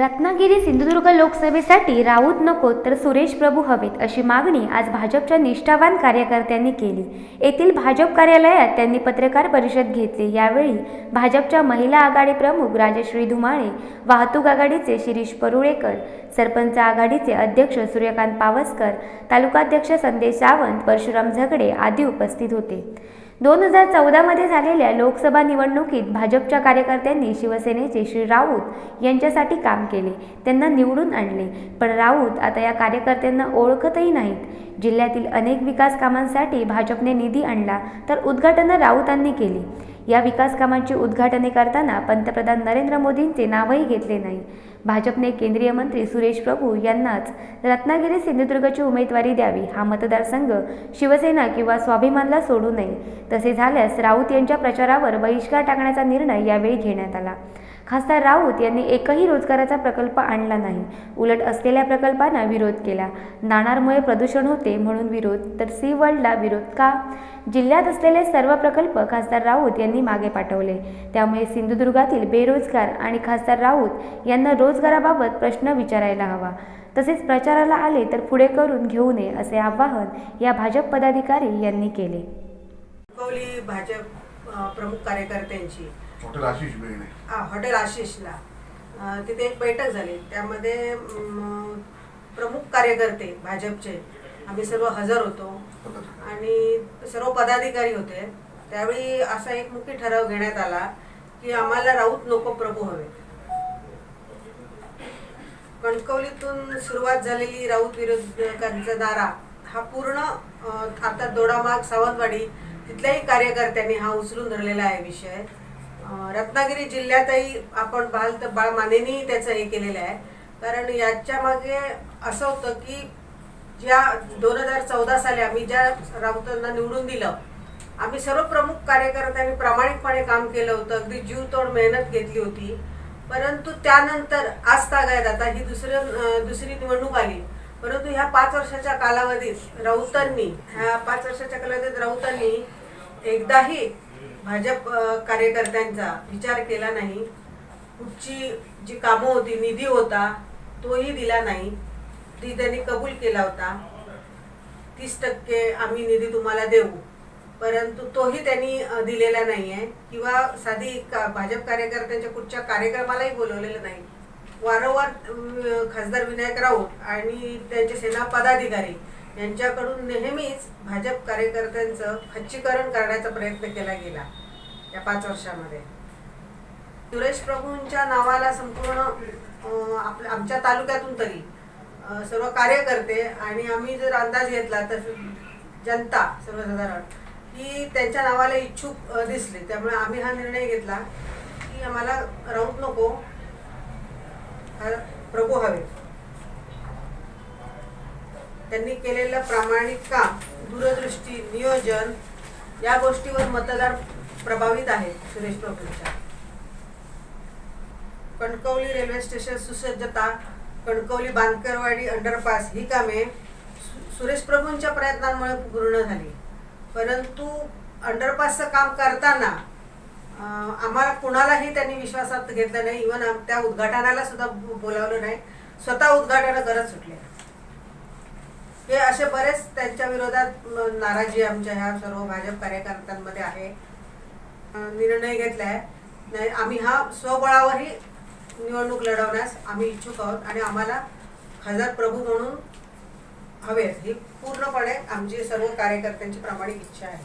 रत्नागिरी सिंधुदुर्ग लोकसभेसाठी राऊत नको तर सुरेश प्रभू हवेत अशी मागणी आज भाजपच्या निष्ठावान कार्यकर्त्यांनी केली। येथील भाजप कार्यालयात त्यांनी पत्रकार परिषद घेतली। यावेळी भाजपच्या महिला आघाडी प्रमुख राजश्री धुमाळे, वाहतूक आघाडीचे शिरीष परुळेकर, सरपंच आघाडीचे अध्यक्ष सूर्यकांत पावसकर, तालुकाध्यक्ष संदेश सावंत, परशुराम झगडे आदी उपस्थित होते। 2014 मध्ये झालेल्या लोकसभा निवडणुकीत भाजपच्या कार्यकर्त्यांनी शिवसेनेचे श्री राऊत यांच्यासाठी काम केले, त्यांना निवडून आणले। पण राऊत आता या कार्यकर्त्यांना ओळखतही नाहीत। जिल्ह्यातील अनेक विकास कामांसाठी भाजपने निधी आणला तर उद्घाटन राऊतांनी केली। या विकास कामांची उद्घाटने करताना पंतप्रधान नरेंद्र मोदींचे नावही घेतले नाही। भाजपने केंद्रीय मंत्री सुरेश प्रभू यांनाच रत्नागिरी सिंधुदुर्गची उमेदवारी द्यावी, हा मतदारसंघ शिवसेना किंवा स्वाभिमानला सोडू नये। तसे झाल्यास राऊत यांच्या प्रचारावर बहिष्कार टाकण्याचा निर्णय यावेळी घेण्यात आला। खासदार राऊत यांनी एकही रोजगाराचा प्रकल्प आणला नाही, उलट असलेल्या प्रकल्पांना विरोध केला। नाणारमुळे प्रदूषण होते म्हणून विरोध, तर सी वर्ल्डला विरोध का? जिल्ह्यात असलेले सर्व प्रकल्प खासदार राऊत यांनी मागे पाठवले। त्यामुळे सिंधुदुर्गातील बेरोजगार आणि खासदार राऊत यांना रोजगाराबाबत प्रश्न विचारायला हवा। तसेच प्रचाराला आले तर पुढे करून घेऊ नये असे आवाहन या भाजप पदाधिकारी यांनी केले। भाजप प्रमुख कार्यकर्त्यांची हॉटेल आशिषला तिथे एक बैठक झाली। त्यामध्ये प्रमुख कार्यकर्ते भाजपचे आम्ही सर्व हजर होतो आणि सर्व पदाधिकारी होते। त्यावेळी असा एक मुख्य ठराव घेण्यात आला की आम्हाला राऊत नको प्रभू हवे। कणकवलीतून सुरुवात झालेली राऊत विरोधकांचा नारा हा पूर्ण आता दोडामार्ग सावंतवाडी तिथल्याही कार्यकर्त्यांनी हा उचलून धरलेला आहे विषय। रत्नागिरी जिल्ह्यातही आपण पाहाल तर बाळ मानेनी त्याचं हे केलेलं आहे। कारण याच्या मागे असं होतं की ज्या 2014 साली आम्ही ज्या राऊतांना निवडून दिलं, आम्ही सर्व प्रमुख कार्यकर्त्यांनी प्रामाणिकपणे काम केलं होतं, अगदी जीवतोड मेहनत घेतली होती। परंतु त्यानंतर आज तागायत आता ही दुसरी निवडणूक आली, परंतु ह्या 5 वर्षाच्या कालावधीत राऊतांनी एकदाही भाजप कार्यकर्त्यांचा विचार केला नाही। पुढची जी कामं होती, निधी होता तोही दिला नाही। ती त्यांनी कबूल केला होता, 30% आम्ही निधी तुम्हाला देऊ, परंतु तोही त्यांनी दिलेला नाहीये किंवा साधी भाजप कार्यकर्त्यांच्या कुठच्या कार्यक्रमालाही बोलवलेलं नाही। वारंवार खासदार विनायक राऊत आणि त्यांचे सेना पदाधिकारी यांच्याकडून नेहमीच भाजप कार्यकर्त्यांचं खच्चीकरण करण्याचा प्रयत्न केला गेला या 5 वर्षामध्ये। सुरेश प्रभूंच्या नावाला संपूर्ण आमच्या तालुक्यातून तरी सर्व कार्यकर्ते आणि आम्ही जर अंदाज घेतला तर जनता सर्वसाधारण ही त्यांच्या नावाला इच्छुक दिसले। त्यामुळे आम्ही हा निर्णय घेतला की आम्हाला राऊत नको, प्रभू हवे। त्यांनी केलेलं प्रामाणिक काम, दूरदृष्टी, नियोजन या गोष्टीवर मतदार प्रभावित आहेत सुरेश प्रभूंच्या। कणकवली रेल्वे स्टेशन सुसज्जता, कणकवली बांदकरवाडी अंडरपास ही कामे सुरेश प्रभूंच्या प्रयत्नांमुळे पूर्ण झाली। परंतु अंडरपासचं काम करताना आम्हाला कुणालाही त्यांनी विश्वासात घेतलं नाही। इव्हन त्या उद्घाटनाला सुद्धा बोलावलं नाही, स्वतः उद्घाटन करत सुटले। हे असे बरेच त्यांच्या विरोधात नाराजी आमच्या ह्या सर्व भाजप कार्यकर्त्यांमध्ये आहे। निर्णय घेतलाय नाही, आम्ही हा स्वबळावरही निवडणूक लढवण्यास आम्ही इच्छुक आहोत आणि आम्हाला खासदार प्रभू म्हणून हवेत, ही पूर्णपणे आमची सर्व कार्यकर्त्यांची प्रामाणिक इच्छा आहे।